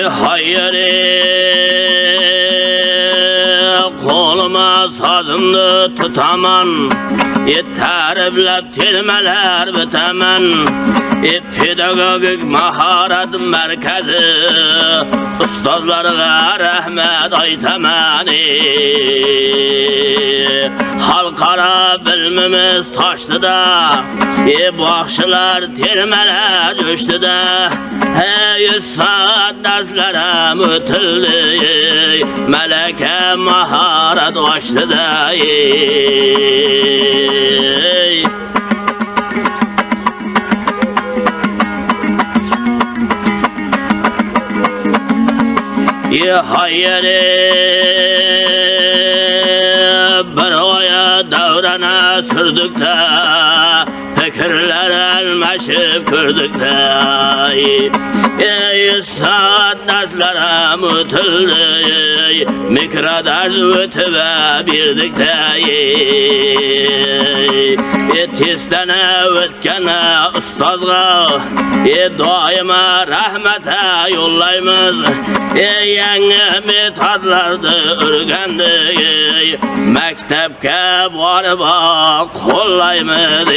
hayır koluma sazımdı tutaman Terbilet tilmeler bitemen Pedagogik maharet merkezi Ustazlarına rahmet aytemen Halkara bilmimiz taştı da Bakşılar tilmeler düştü da 100 saat derslerim ötüldü Meleke maharet açtı da hayır bir oya devrene sürdük de Fikirler elmeşip kürdük de 100 saat derslerim ötüldü Mikroders ötüve birdik de Tistene ötkene ustazga Daima rahmete yollayımız Yeni metodlardı örgendik Mektepke varıp kollayımız